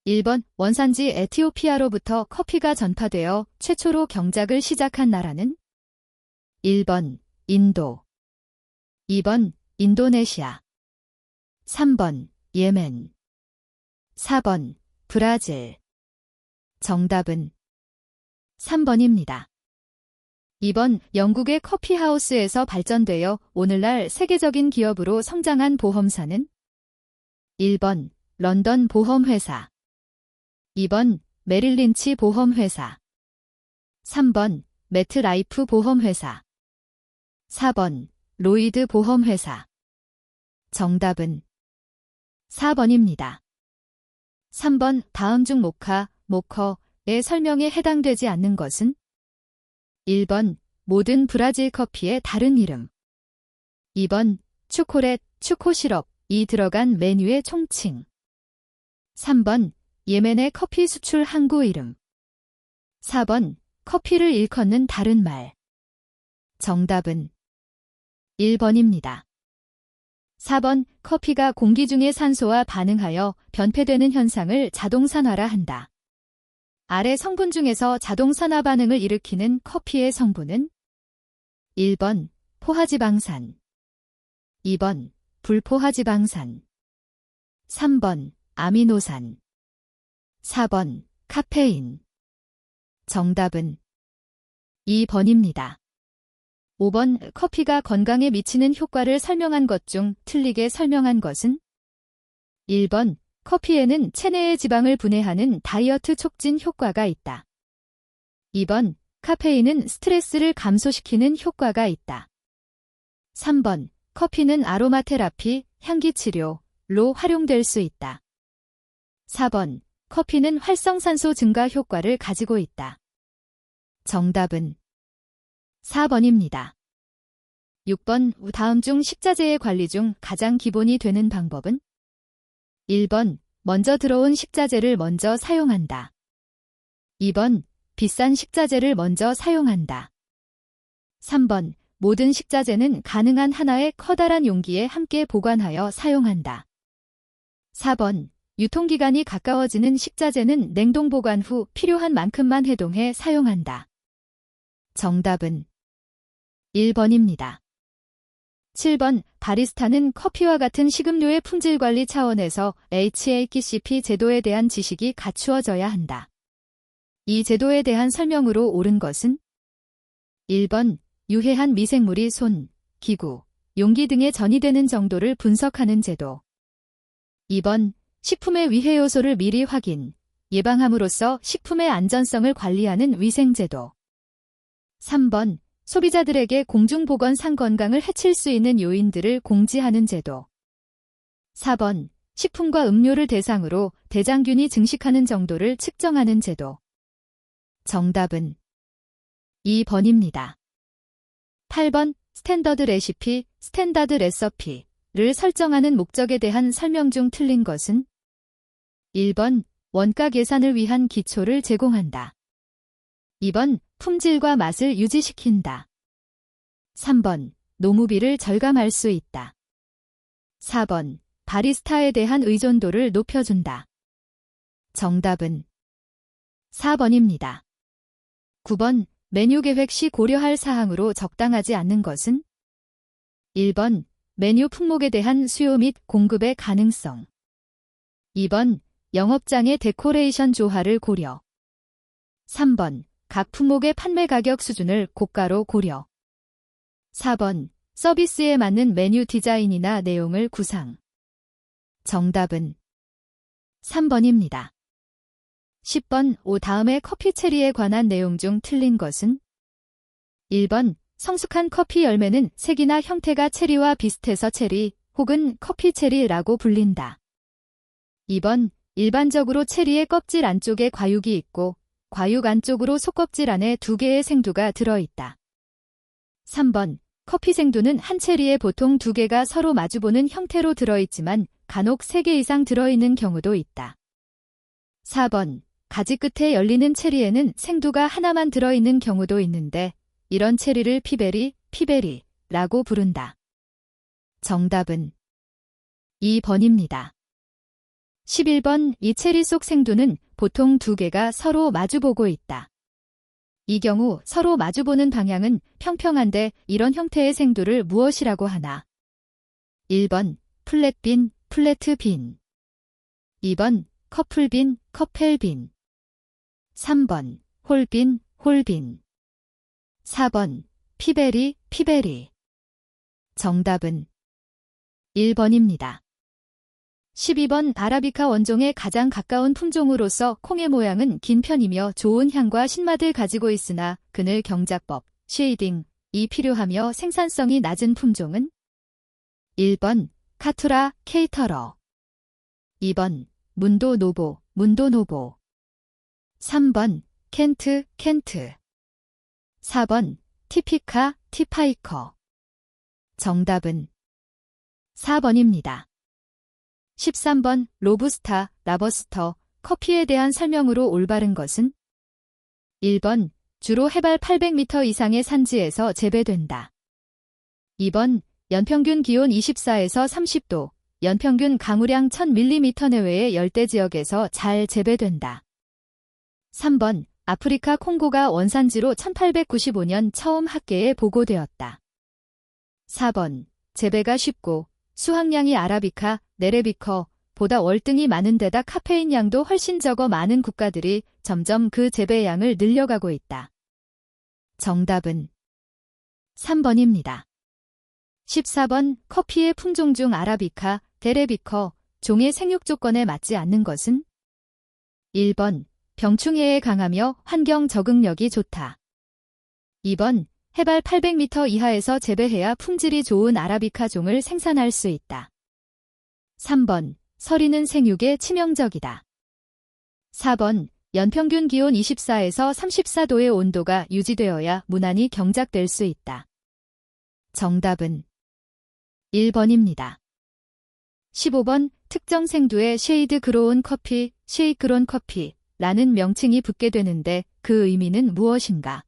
1번 원산지 에티오피아로부터 커피가 전파되어 최초로 경작을 시작한 나라는? 1번 인도, 2번 인도네시아, 3번 예멘, 4번 브라질. 정답은 3번입니다. 2번 영국의 커피하우스에서 발전되어 오늘날 세계적인 기업으로 성장한 보험사는? 1번 런던 보험회사, 2번 메릴린치 보험회사, 3번 매트라이프 보험회사, 4번 로이드 보험회사. 정답은 4번입니다. 3번 다음 중 모커의 설명에 해당되지 않는 것은? 1번 모든 브라질 커피의 다른 이름, 2번 초콜릿, 초코시럽이 들어간 메뉴의 총칭, 3번 예멘의 커피 수출 항구 이름, 4번 커피를 일컫는 다른 말. 정답은 1번입니다. 4번 커피가 공기 중의 산소와 반응하여 변폐되는 현상을 자동산화라 한다. 아래 성분 중에서 자동산화 반응을 일으키는 커피의 성분은? 1번 포화지방산, 2번 불포화지방산, 3번 아미노산, 4번 카페인. 정답은 2번입니다. 5번 커피가 건강에 미치는 효과를 설명한 것 중 틀리게 설명한 것은? 1번 커피에는 체내의 지방을 분해하는 다이어트 촉진 효과가 있다. 2번 카페인은 스트레스를 감소시키는 효과가 있다. 3번 커피는 아로마 테라피, 향기 치료로 활용될 수 있다. 4번 커피는 활성산소 증가 효과를 가지고 있다. 정답은 4번입니다. 6번 다음 중 식자재의 관리 중 가장 기본이 되는 방법은? 1번 먼저 들어온 식자재를 먼저 사용한다. 2번 비싼 식자재를 먼저 사용한다. 3번 모든 식자재는 가능한 하나의 커다란 용기에 함께 보관하여 사용한다. 4번 유통기간이 가까워지는 식자재는 냉동 보관 후 필요한 만큼만 해동해 사용한다. 정답은 1번입니다. 7번 바리스타는 커피와 같은 식음료의 품질 관리 차원에서 HACCP 제도에 대한 지식이 갖추어져야 한다. 이 제도에 대한 설명으로 옳은 것은? 1번 유해한 미생물이 손, 기구, 용기 등에 전이되는 정도를 분석하는 제도. 2번 식품의 위해 요소를 미리 확인, 예방함으로써 식품의 안전성을 관리하는 위생제도. 3번 소비자들에게 공중보건상 건강을 해칠 수 있는 요인들을 공지하는 제도. 4번 식품과 음료를 대상으로 대장균이 증식하는 정도를 측정하는 제도. 정답은 2번입니다. 8번 스탠더드 레시피를 설정하는 목적에 대한 설명 중 틀린 것은? 1번 원가 계산을 위한 기초를 제공한다. 2번 품질과 맛을 유지시킨다. 3번 노무비를 절감할 수 있다. 4번 바리스타에 대한 의존도를 높여준다. 정답은 4번입니다. 9번 메뉴 계획 시 고려할 사항으로 적당하지 않는 것은? 1번 메뉴 품목에 대한 수요 및 공급의 가능성. 2번 영업장의 데코레이션 조화를 고려. 3번 각 품목의 판매 가격 수준을 고가로 고려. 4번 서비스에 맞는 메뉴 디자인이나 내용을 구상. 정답은 3번입니다. 10번 다음의 커피 체리에 관한 내용 중 틀린 것은? 1번 성숙한 커피 열매는 색이나 형태가 체리와 비슷해서 체리 혹은 커피 체리라고 불린다. 2번 일반적으로 체리의 껍질 안쪽에 과육이 있고 과육 안쪽으로 속껍질 안에 2개의 생두가 들어있다. 3번 커피 생두는 한 체리에 보통 2개가 서로 마주보는 형태로 들어있지만 간혹 3개 이상 들어있는 경우도 있다. 4번 가지 끝에 열리는 체리에는 생두가 하나만 들어있는 경우도 있는데 이런 체리를 피베리라고 부른다. 정답은 2번입니다. 11번 이 체리 속 생두는 보통 두 개가 서로 마주보고 있다. 이 경우 서로 마주보는 방향은 평평한데 이런 형태의 생두를 무엇이라고 하나? 1번 플랫빈, 플래트빈. 2번 커플빈, 커펠빈. 3번 홀빈, 홀빈. 4번 피베리, 피베리. 정답은 1번입니다. 12번 아라비카 원종에 가장 가까운 품종으로서 콩의 모양은 긴 편이며 좋은 향과 신맛을 가지고 있으나 그늘 경작법, 쉐이딩이 필요하며 생산성이 낮은 품종은 1번 카투라 케이터러. 2번 문도 노보, 문도 노보. 3번 켄트, 켄트. 4번 티피카, 티파이커. 정답은 4번입니다. 13번 로부스타, 라버스터, 커피에 대한 설명으로 올바른 것은 1번 주로 해발 800m 이상의 산지에서 재배된다. 2번 연평균 기온 24에서 30도, 연평균 강우량 1000mm 내외의 열대지역에서 잘 재배된다. 3번 아프리카 콩고가 원산지로 1895년 처음 학계에 보고되었다. 4번 재배가 쉽고 수확량이 아라비카, 네레비커 보다 월등히 많은 데다 카페인 양도 훨씬 적어 많은 국가들이 점점 그 재배량을 늘려가고 있다. 정답은 3번입니다. 14번 커피의 품종 중 아라비카, 데레비커 종의 생육 조건에 맞지 않는 것은 1번 병충해에 강하며 환경 적응력이 좋다. 2번 해발 800m 이하에서 재배해야 품질이 좋은 아라비카 종을 생산할 수 있다. 3번 서리는 생육에 치명적이다. 4번 연평균 기온 24에서 34도의 온도가 유지되어야 무난히 경작될 수 있다. 정답은 1번입니다. 15번 특정 생두에 쉐이드 그로운 커피, 쉐이크론 커피라는 명칭이 붙게 되는데 그 의미는 무엇인가?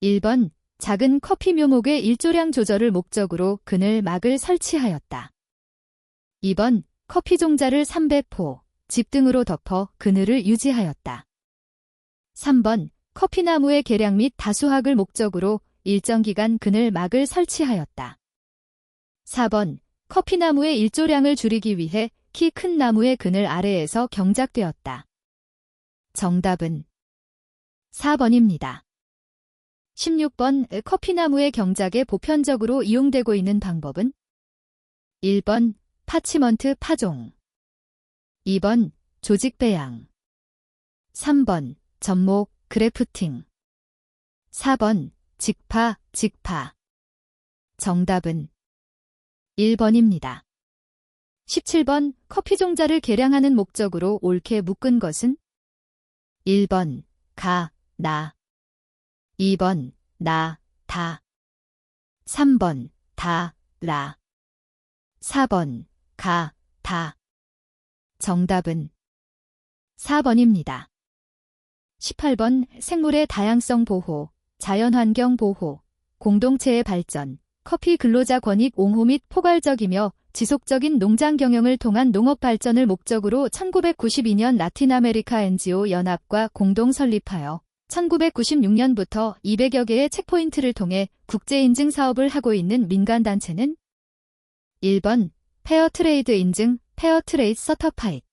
1번 작은 커피 묘목의 일조량 조절을 목적으로 그늘 막을 설치하였다. 2번 커피 종자를 300포, 집 등으로 덮어 그늘을 유지하였다. 3번 커피나무의 개량 및 다수확을 목적으로 일정 기간 그늘 막을 설치하였다. 4번 커피나무의 일조량을 줄이기 위해 키 큰 나무의 그늘 아래에서 경작되었다. 정답은 4번입니다. 16번 커피나무의 경작에 보편적으로 이용되고 있는 방법은 1번 파치먼트 파종, 2번 조직 배양, 3번 접목 그래프팅, 4번 직파, 직파. 정답은 1번입니다. 17번 커피 종자를 개량하는 목적으로 옳게 묶은 것은 1번 가, 나, 2번 나, 다, 3번 다, 라, 4번 가, 다. 정답은 4번입니다. 18번 생물의 다양성 보호, 자연환경 보호, 공동체의 발전, 커피 근로자 권익 옹호 및 포괄적이며 지속적인 농장 경영을 통한 농업 발전을 목적으로 1992년 라틴 아메리카 NGO 연합과 공동 설립하여 1996년부터 200여 개의 체크포인트를 통해 국제 인증 사업을 하고 있는 민간단체는 1번 페어트레이드 인증, 페어트레이드 서터파이드.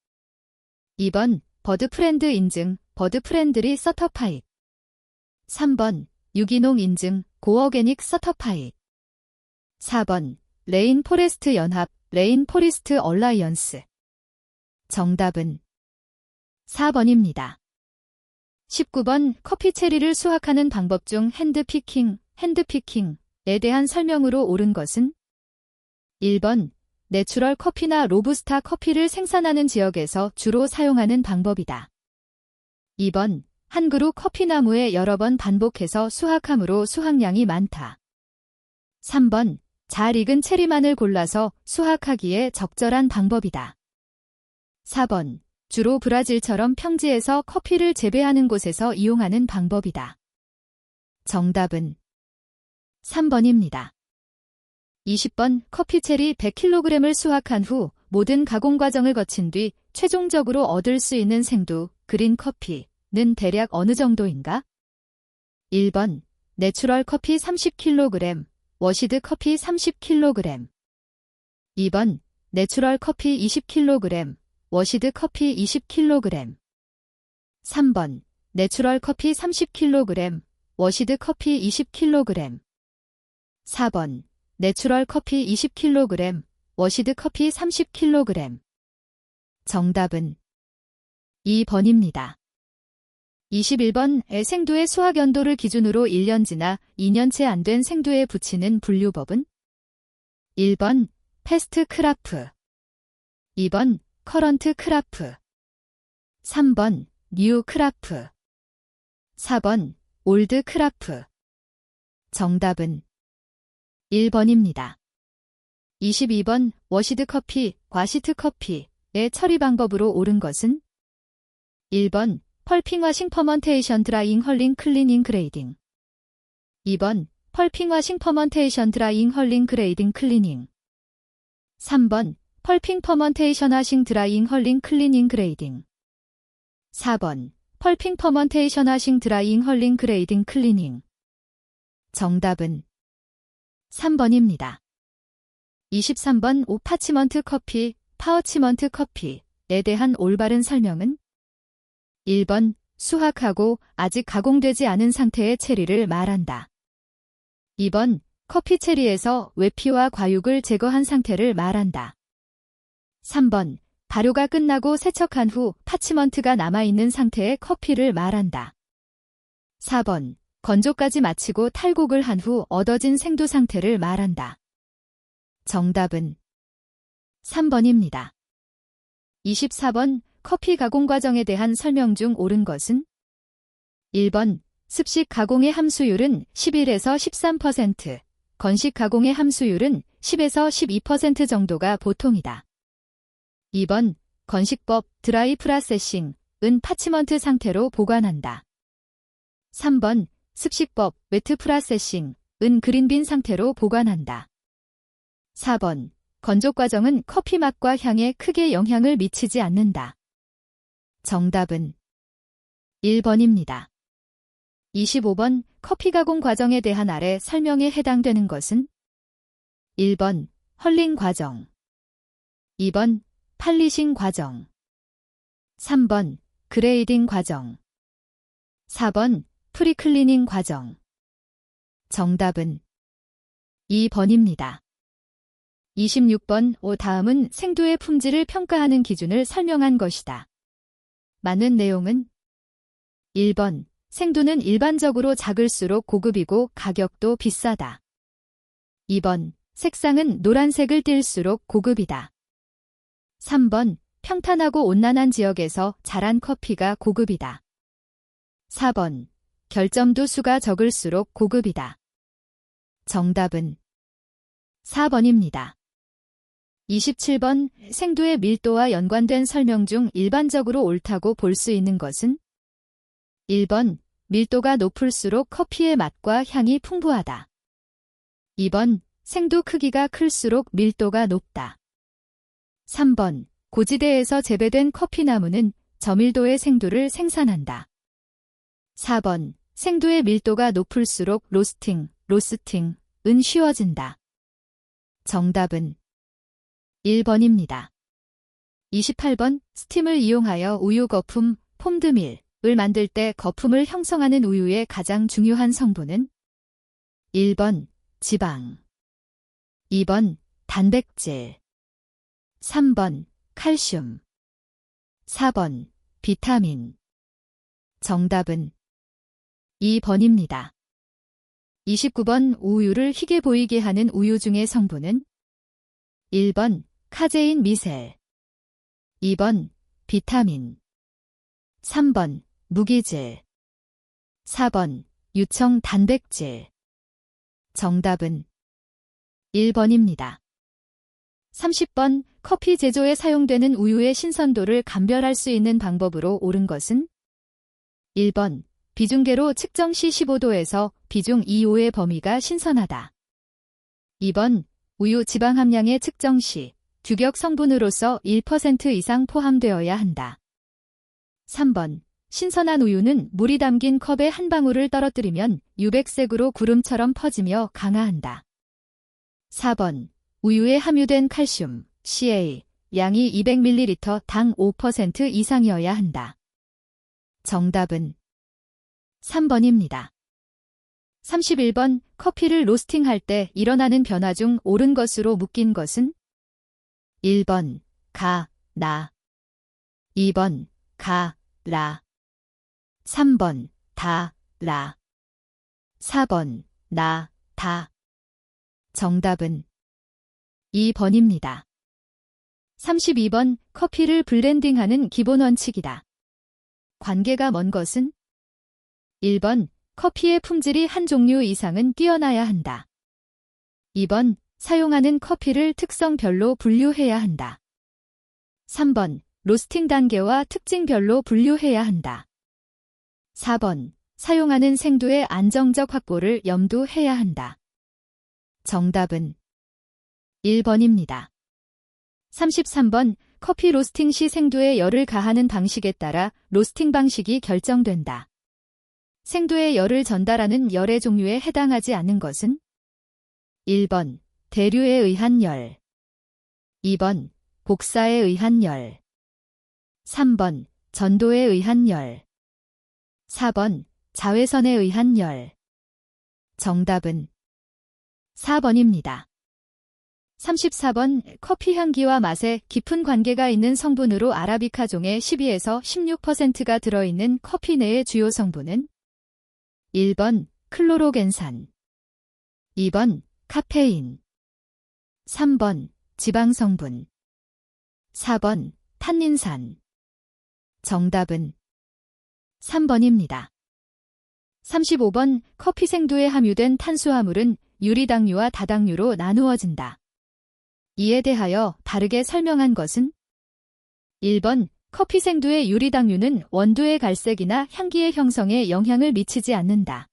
2번 버드프렌드 인증, 버드프렌드리 서터파이드. 3번 유기농 인증, 고어게닉 서터파이드. 4번 레인포레스트 연합, 레인포리스트 얼라이언스. 정답은 4번입니다. 19번 커피 체리를 수확하는 방법 중 핸드피킹에 대한 설명으로 옳은 것은 1번 내추럴 커피나 로부스타 커피를 생산하는 지역에서 주로 사용하는 방법이다. 2번 한 그루 커피나무에 여러 번 반복해서 수확함으로 수확량이 많다. 3번 잘 익은 체리만을 골라서 수확하기에 적절한 방법이다. 4번 주로 브라질처럼 평지에서 커피를 재배하는 곳에서 이용하는 방법이다. 정답은 3번입니다. 20번 커피 체리 100kg을 수확한 후 모든 가공 과정을 거친 뒤 최종적으로 얻을 수 있는 생두, 그린 커피는 대략 어느 정도인가? 1번, 내추럴 커피 30kg, 워시드 커피 30kg. 2번, 내추럴 커피 20kg, 워시드 커피 20kg. 3번, 내추럴 커피 30kg, 워시드 커피 20kg. 4번, 내추럴 커피 20kg, 워시드 커피 30kg. 정답은 2번입니다. 21번의 생두의 수확 연도를 기준으로 1년 지나 2년째 안 된 생두에 붙이는 분류법은? 1번, 패스트 크라프. 2번, 커런트 크라프. 3번, 뉴 크라프. 4번, 올드 크라프. 정답은 1번입니다. 22번, 워시드 커피, 과시트 커피의 처리 방법으로 옳은 것은? 1번, 펄핑 와싱 퍼먼테이션 드라잉 헐링 클리닝 그레이딩. 2번, 펄핑 와싱 퍼먼테이션 드라잉 헐링 그레이딩 클리닝. 3번, 펄핑 퍼먼테이션 하싱 드라잉 헐링 클리닝 그레이딩. 4번, 펄핑 퍼먼테이션 하싱 드라잉 헐링 그레이딩 클리닝. 정답은 3번입니다. 23번, 오파치먼트 커피, 파워치먼트 커피에 대한 올바른 설명은? 1번, 수확하고 아직 가공되지 않은 상태의 체리를 말한다. 2번, 커피 체리에서 외피와 과육을 제거한 상태를 말한다. 3번, 발효가 끝나고 세척한 후 파치먼트가 남아있는 상태의 커피를 말한다. 4번, 건조까지 마치고 탈곡을 한 후 얻어진 생두 상태를 말한다. 정답은 3번입니다. 24번, 커피 가공 과정에 대한 설명 중 옳은 것은? 1번, 습식 가공의 함수율은 11에서 13%, 건식 가공의 함수율은 10에서 12% 정도가 보통이다. 2번, 건식법 드라이 프라세싱은 파치먼트 상태로 보관한다. 3번, 습식법 웨트 프라세싱은 그린빈 상태로 보관한다. 4번, 건조 과정은 커피 맛과 향에 크게 영향을 미치지 않는다. 정답은 1번입니다. 25번, 커피 가공 과정에 대한 아래 설명에 해당되는 것은? 1번, 헐링 과정. 2번, 팔리싱 과정. 3번, 그레이딩 과정. 4번, 프리클리닝 과정. 정답은 2번입니다. 26번, 다음은 생두의 품질을 평가하는 기준을 설명한 것이다. 맞는 내용은? 1번, 생두는 일반적으로 작을수록 고급이고 가격도 비싸다. 2번, 색상은 노란색을 띨수록 고급이다. 3번, 평탄하고 온난한 지역에서 자란 커피가 고급이다. 4번, 결점도 수가 적을수록 고급이다. 정답은 4번입니다. 27번, 생두의 밀도와 연관된 설명 중 일반적으로 옳다고 볼 수 있는 것은? 1번, 밀도가 높을수록 커피의 맛과 향이 풍부하다. 2번, 생두 크기가 클수록 밀도가 높다. 3번, 고지대에서 재배된 커피나무는 저밀도의 생두를 생산한다. 4번, 생두의 밀도가 높을수록 로스팅은 쉬워진다. 정답은 1번입니다. 28번, 스팀을 이용하여 우유 거품, 폼드밀을 만들 때 거품을 형성하는 우유의 가장 중요한 성분은? 1번, 지방. 2번, 단백질. 3번, 칼슘. 4번, 비타민. 정답은 2번입니다. 29번, 우유를 희게 보이게 하는 우유 중의 성분은? 1번, 카제인 미셀. 2번, 비타민. 3번, 무기질. 4번, 유청 단백질. 정답은 1번입니다. 30번, 커피 제조에 사용되는 우유의 신선도를 감별할 수 있는 방법으로 옳은 것은? 1번, 비중계로 측정 시 15도에서 비중 2,5의 범위가 신선하다. 2번, 우유 지방 함량의 측정 시 규격 성분으로서 1% 이상 포함되어야 한다. 3번. 신선한 우유는 물이 담긴 컵에 한 방울을 떨어뜨리면 유백색으로 구름처럼 퍼지며 강화한다. 4번. 우유에 함유된 칼슘, CA, 양이 200ml 당 5% 이상이어야 한다. 정답은 3번입니다. 31번. 커피를 로스팅할 때 일어나는 변화 중 옳은 것으로 묶인 것은? 1번. 가, 나. 2번. 가, 라. 3번. 다, 라. 4번. 나, 다. 정답은 2번입니다. 32번. 커피를 블렌딩하는 기본 원칙이다. 관계가 먼 것은? 1번. 커피의 품질이 한 종류 이상은 뛰어나야 한다. 2번. 사용하는 커피를 특성별로 분류해야 한다. 3번. 로스팅 단계와 특징별로 분류해야 한다. 4번. 사용하는 생두의 안정적 확보를 염두해야 한다. 정답은 1번입니다. 33번. 커피 로스팅 시 생두에 열을 가하는 방식에 따라 로스팅 방식이 결정된다. 생두에 열을 전달하는 열의 종류에 해당하지 않는 것은? 1번. 대류에 의한 열. 2번. 복사에 의한 열. 3번. 전도에 의한 열. 4번. 자외선에 의한 열. 정답은 4번입니다. 34번. 커피 향기와 맛에 깊은 관계가 있는 성분으로 아라비카 종의 12에서 16%가 들어있는 커피 내의 주요 성분은? 1번. 클로로겐산. 2번. 카페인. 3번. 지방성분. 4번. 탄닌산. 정답은 3번입니다. 35번. 커피 생두에 함유된 탄수화물은 유리당류와 다당류로 나누어진다. 이에 대하여 다르게 설명한 것은? 1번. 커피 생두의 유리당류는 원두의 갈색이나 향기의 형성에 영향을 미치지 않는다.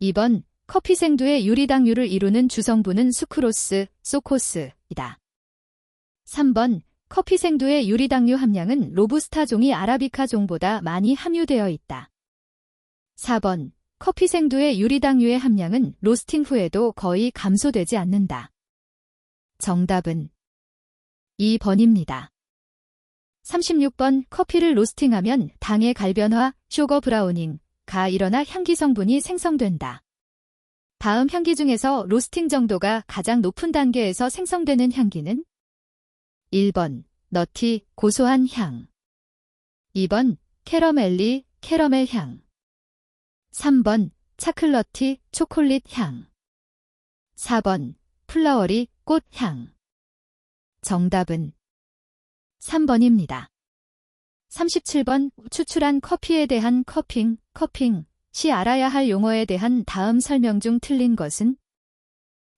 2번. 커피 생두의 유리당류를 이루는 주성분은 수크로스, 소코스이다. 3번. 커피 생두의 유리당류 함량은 로부스타 종이 아라비카 종보다 많이 함유되어 있다. 4번. 커피 생두의 유리당류의 함량은 로스팅 후에도 거의 감소되지 않는다. 정답은 2번입니다. 36번. 커피를 로스팅하면 당의 갈변화, 쇼거 브라우닝가 일어나 향기 성분이 생성된다. 다음 향기 중에서 로스팅 정도가 가장 높은 단계에서 생성되는 향기는? 1번. 너티, 고소한 향. 2번. 캐러멜리, 캐러멜 향. 3번. 차클러티, 초콜릿 향. 4번. 플라워리, 꽃 향. 정답은 3번입니다. 37번. 추출한 커피에 대한 커핑 시 알아야 할 용어에 대한 다음 설명 중 틀린 것은?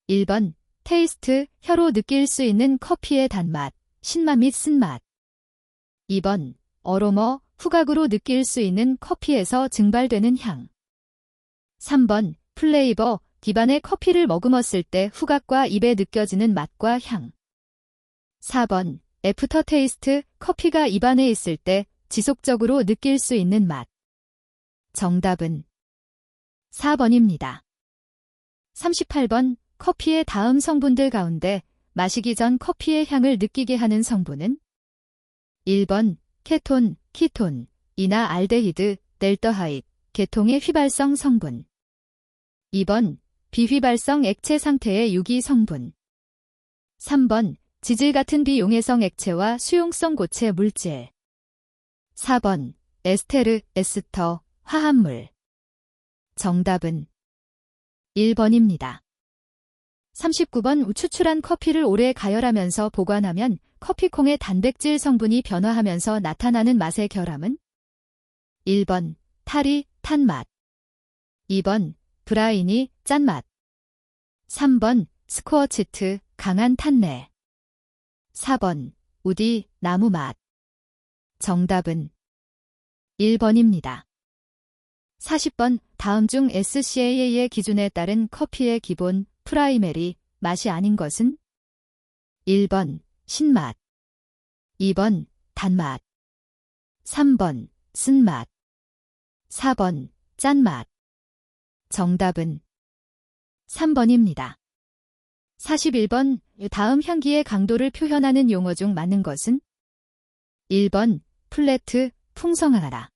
1번. 테이스트, 혀로 느낄 수 있는 커피의 단맛, 신맛 및 쓴맛. 2번. 어로머, 후각으로 느낄 수 있는 커피에서 증발되는 향. 3번. 플레이버, 입안에 커피를 머금었을 때 후각과 입에 느껴지는 맛과 향. 4번. 애프터 테이스트, 커피가 입안에 있을 때 지속적으로 느낄 수 있는 맛. 정답은 4번입니다. 38번. 커피의 다음 성분들 가운데 마시기 전 커피의 향을 느끼게 하는 성분은? 1번. 케톤, 키톤, 이나 알데히드, 델더하이드, 계통의 휘발성 성분. 2번. 비휘발성 액체 상태의 유기 성분. 3번. 지질 같은 비용해성 액체와 수용성 고체 물질. 4번. 에스테르, 에스터, 화합물. 정답은 1번입니다. 39번. 추출한 커피를 오래 가열하면서 보관하면 커피콩의 단백질 성분이 변화하면서 나타나는 맛의 결함은? 1번. 타리, 탄맛. 2번. 브라이니, 짠맛. 3번. 스코어치트, 강한 탄내. 4번. 우디, 나무맛. 정답은 1번입니다. 40번. 다음 중 SCAA의 기준에 따른 커피의 기본, 프라이메리, 맛이 아닌 것은? 1번. 신맛. 2번, 단맛. 3번, 쓴맛. 4번, 짠맛. 정답은 3번입니다. 41번, 다음 향기의 강도를 표현하는 용어 중 맞는 것은? 1번, 플래트, 풍성하다.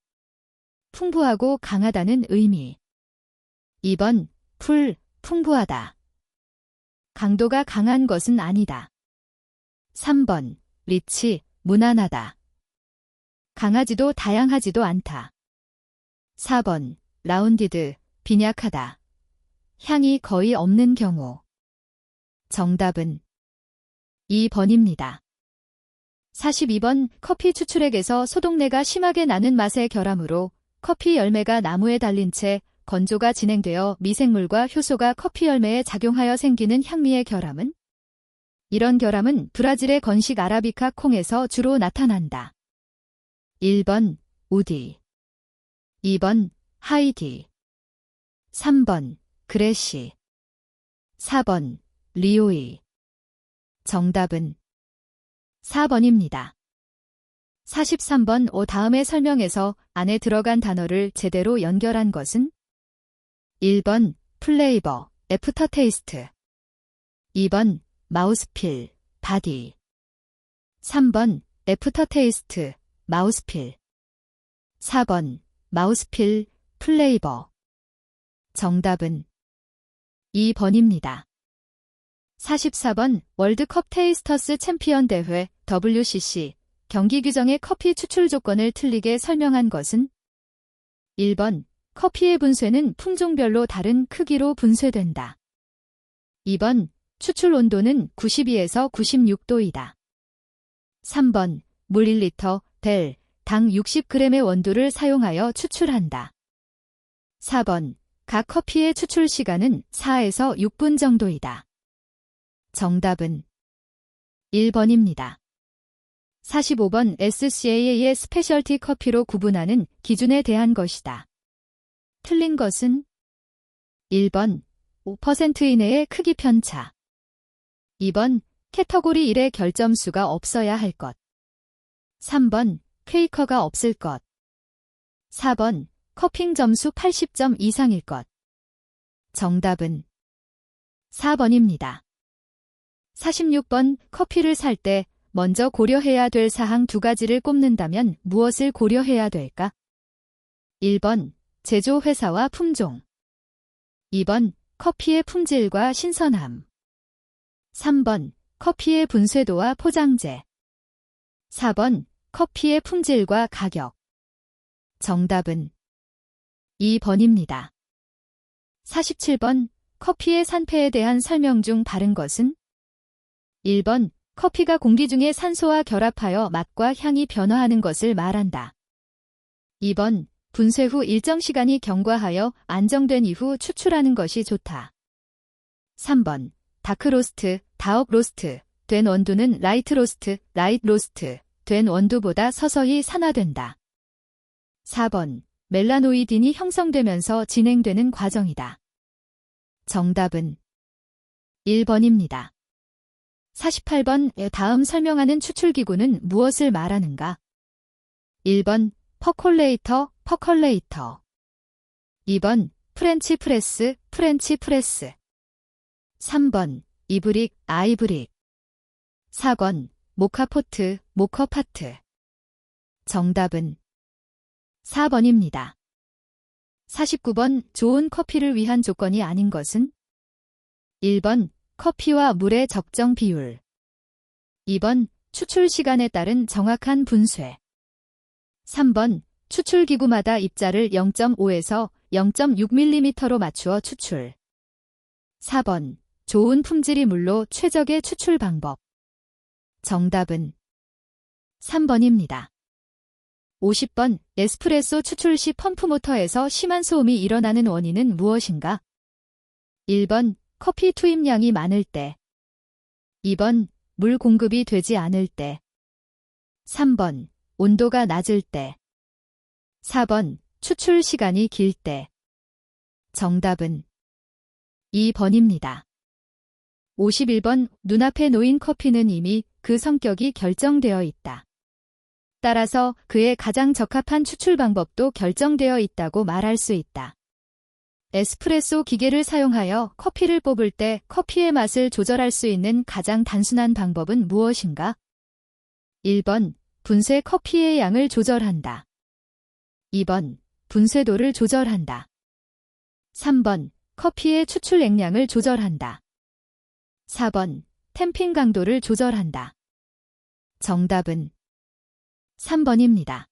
풍부하고 강하다는 의미. 2번, 풀, 풍부하다. 강도가 강한 것은 아니다. 3번, 리치, 무난하다. 강하지도 다양하지도 않다. 4번, 라운디드, 빈약하다. 향이 거의 없는 경우. 정답은 2번입니다. 42번, 커피 추출액에서 소독내가 심하게 나는 맛의 결함으로 커피 열매가 나무에 달린 채 건조가 진행되어 미생물과 효소가 커피 열매에 작용하여 생기는 향미의 결함은? 이런 결함은 브라질의 건식 아라비카 콩에서 주로 나타난다. 1번, 우디. 2번, 하이디. 3번, 그레시. 4번, 리오이. 정답은 4번입니다. 43번, 다음의 설명에서 안에 들어간 단어를 제대로 연결한 것은? 1번, 플레이버, 애프터 테이스트. 2번, 마우스필, 바디. 3번, 애프터 테이스트, 마우스필. 4번, 마우스필, 플레이버. 정답은 2번입니다. 44번, 월드컵 테이스터스 챔피언 대회 WCC 경기 규정의 커피 추출 조건을 틀리게 설명한 것은? 1번, 커피의 분쇄는 품종별로 다른 크기로 분쇄된다. 2번, 추출 온도는 92에서 96도이다. 3번, 물 1리터, 델, 당 60g의 원두를 사용하여 추출한다. 4번, 각 커피의 추출 시간은 4에서 6분 정도이다. 정답은 1번입니다. 45번, SCA의 스페셜티 커피로 구분하는 기준에 대한 것이다. 틀린 것은? 1번, 5% 이내의 크기 편차. 2번, 캐터고리 1의 결점수가 없어야 할 것. 3번, 퀘이커가 없을 것. 4번, 커핑 점수 80점 이상일 것. 정답은 4번입니다. 46번, 커피를 살 때 먼저 고려해야 될 사항 2가지를 꼽는다면 무엇을 고려해야 될까? 1번, 제조 회사와 품종. 2번, 커피의 품질과 신선함. 3번, 커피의 분쇄도와 포장재. 4번, 커피의 품질과 가격. 정답은 2번입니다. 47번, 커피의 산패에 대한 설명 중 바른 것은? 1번, 커피가 공기 중에 산소와 결합하여 맛과 향이 변화하는 것을 말한다. 2번, 분쇄 후 일정 시간이 경과하여 안정된 이후 추출하는 것이 좋다. 3번, 다크로스트, 다업 로스트, 된 원두는 라이트 로스트, 라이트 로스트, 된 원두보다 서서히 산화된다. 4번, 멜라노이딘이 형성되면서 진행되는 과정이다. 정답은 1번입니다. 48번, 다음 설명하는 추출기구는 무엇을 말하는가? 1번, 퍼콜레이터, 퍼컬레이터. 2번, 프렌치 프레스, 프렌치 프레스. 3번, 이브릭, 아이브릭. 4번, 모카포트, 모커파트. 정답은 4번입니다. 49번, 좋은 커피를 위한 조건이 아닌 것은? 1번, 커피와 물의 적정 비율. 2번, 추출 시간에 따른 정확한 분쇄. 3번, 추출기구마다 입자를 0.5에서 0.6mm로 맞추어 추출. 4번, 좋은 품질이 물로 최적의 추출 방법. 정답은 3번입니다. 50번, 에스프레소 추출 시 펌프 모터에서 심한 소음이 일어나는 원인은 무엇인가? 1번, 커피 투입량이 많을 때. 2번, 물 공급이 되지 않을 때. 3번, 온도가 낮을 때. 4번, 추출 시간이 길 때. 정답은 2번입니다. 51번, 눈앞에 놓인 커피는 이미 그 성격이 결정되어 있다. 따라서 그에 가장 적합한 추출 방법도 결정되어 있다고 말할 수 있다. 에스프레소 기계를 사용하여 커피를 뽑을 때 커피의 맛을 조절할 수 있는 가장 단순한 방법은 무엇인가? 1번, 분쇄 커피의 양을 조절한다. 2번, 분쇄도를 조절한다. 3번, 커피의 추출 액량을 조절한다. 4번, 탬핑 강도를 조절한다. 정답은 3번입니다.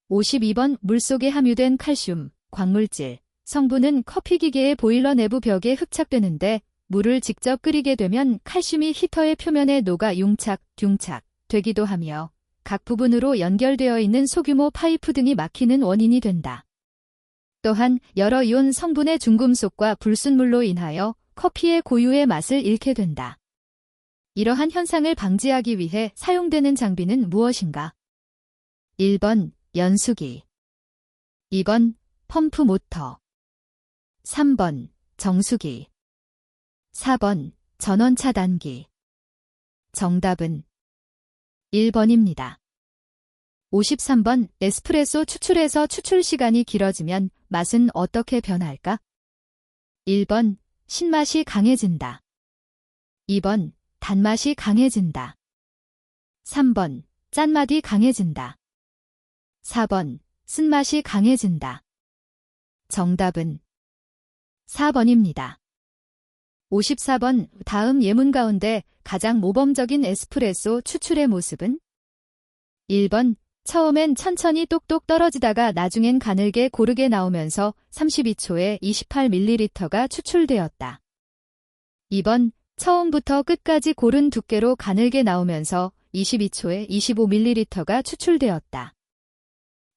52번 물속에 함유된 칼슘, 광물질, 성분은 커피기계의 보일러 내부 벽에 흡착되는데 물을 직접 끓이게 되면 칼슘이 히터의 표면에 녹아 융착, 균착 되기도 하며 각 부분으로 연결되어 있는 소규모 파이프 등이 막히는 원인이 된다. 또한 여러 이온 성분의 중금속과 불순물로 인하여 커피의 고유의 맛을 잃게 된다. 이러한 현상을 방지하기 위해 사용되는 장비는 무엇인가? 1번 연수기, 2번 펌프 모터, 3번 정수기, 4번 전원 차단기. 정답은 1번입니다. 53번 에스프레소 추출에서 추출 시간이 길어지면 맛은 어떻게 변할까? 1번 신맛이 강해진다. 2번 단맛이 강해진다. 3번 짠맛이 강해진다. 4번 쓴맛이 강해진다. 정답은 4번입니다. 54번 다음 예문 가운데 가장 모범적인 에스프레소 추출의 모습은? 1번 처음엔 천천히 똑똑 떨어지다가 나중엔 가늘게 고르게 나오면서 32초에 28ml가 추출되었다. 2번 처음부터 끝까지 고른 두께로 가늘게 나오면서 22초에 25ml가 추출되었다.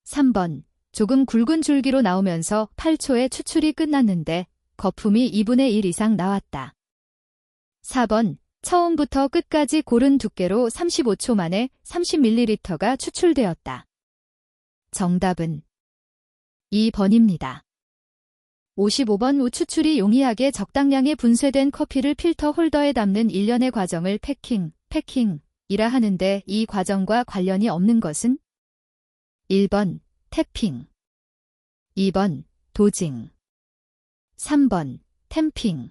3번 조금 굵은 줄기로 나오면서 8초에 추출이 끝났는데 거품이 2분의 1 이상 나왔다. 4번 처음부터 끝까지 고른 두께로 35초 만에 30ml가 추출되었다. 정답은 2번입니다. 55번 우추출이 용이하게 적당량의 분쇄된 커피를 필터 홀더에 담는 일련의 과정을 패킹이라 하는데 이 과정과 관련이 없는 것은? 1번 태핑, 2번 도징, 3번 탬핑,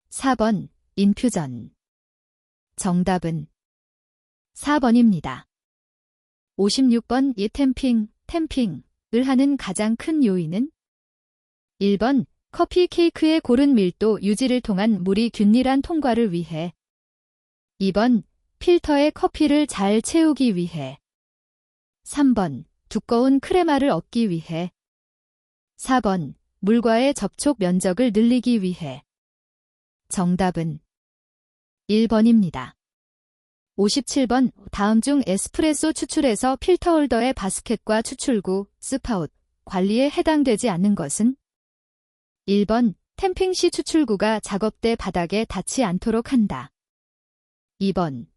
4번 인퓨전. 정답은 4번입니다. 56번 이 탬핑을 하는 가장 큰 요인은? 1번 커피 케이크의 고른 밀도 유지를 통한 물이 균일한 통과를 위해. 2번 필터에 커피를 잘 채우기 위해. 3번 두꺼운 크레마를 얻기 위해. 4번 물과의 접촉 면적을 늘리기 위해. 정답은 1번입니다. 57번 다음 중 에스프레소 추출에서 필터 홀더의 바스켓과 추출구, 스파웃, 관리에 해당되지 않는 것은? 1번 탬핑 시 추출구가 작업대 바닥에 닿지 않도록 한다. 2번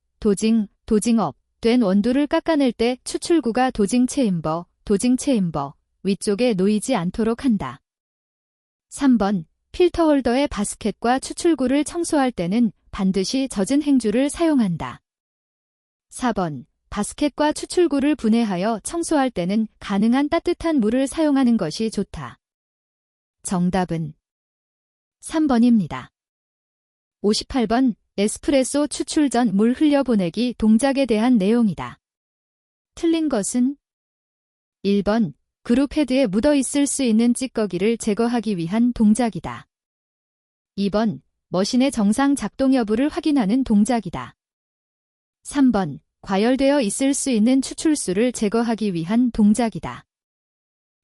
도징업 된 원두를 깎아낼 때 추출구가 도징 체인버 위쪽에 놓이지 않도록 한다. 3번 필터 홀더의 바스켓과 추출구를 청소할 때는 반드시 젖은 행주를 사용한다. 4번 바스켓과 추출구를 분해하여 청소할 때는 가능한 따뜻한 물을 사용하는 것이 좋다. 정답은 3번입니다. 58번 에스프레소 추출 전 물 흘려보내기 동작에 대한 내용이다. 틀린 것은? 1번 그룹 헤드에 묻어 있을 수 있는 찌꺼기를 제거하기 위한 동작이다. 2번 머신의 정상 작동 여부를 확인하는 동작이다. 3번 과열되어 있을 수 있는 추출수를 제거하기 위한 동작이다.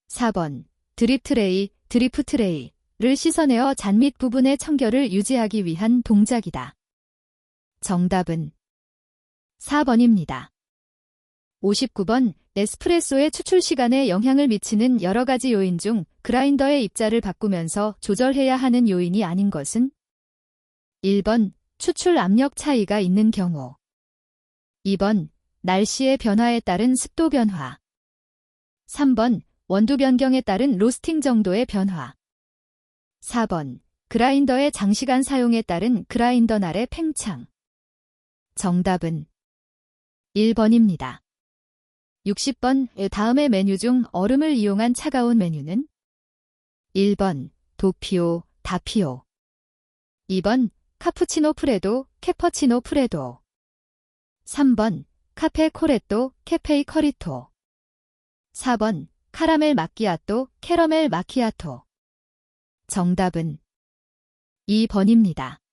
4번 드리프 트레이를 씻어내어 잔밑 부분의 청결을 유지하기 위한 동작이다. 정답은 4번입니다. 59번 에스프레소의 추출 시간에 영향을 미치는 여러 가지 요인 중 그라인더의 입자를 바꾸면서 조절해야 하는 요인이 아닌 것은? 1번 추출 압력 차이가 있는 경우. 2번 날씨의 변화에 따른 습도 변화. 3번 원두 변경에 따른 로스팅 정도의 변화. 4번 그라인더의 장시간 사용에 따른 그라인더 날의 팽창. 정답은 1번입니다. 60번 다음의 메뉴 중 얼음을 이용한 차가운 메뉴는 1번 도피오, 다피오 2번 카푸치노 프레도, 캐퍼치노 프레도 3번 카페 코레또, 캐페이 커리토 4번 카라멜 마키아또, 캐러멜 마키아토 정답은 2번입니다.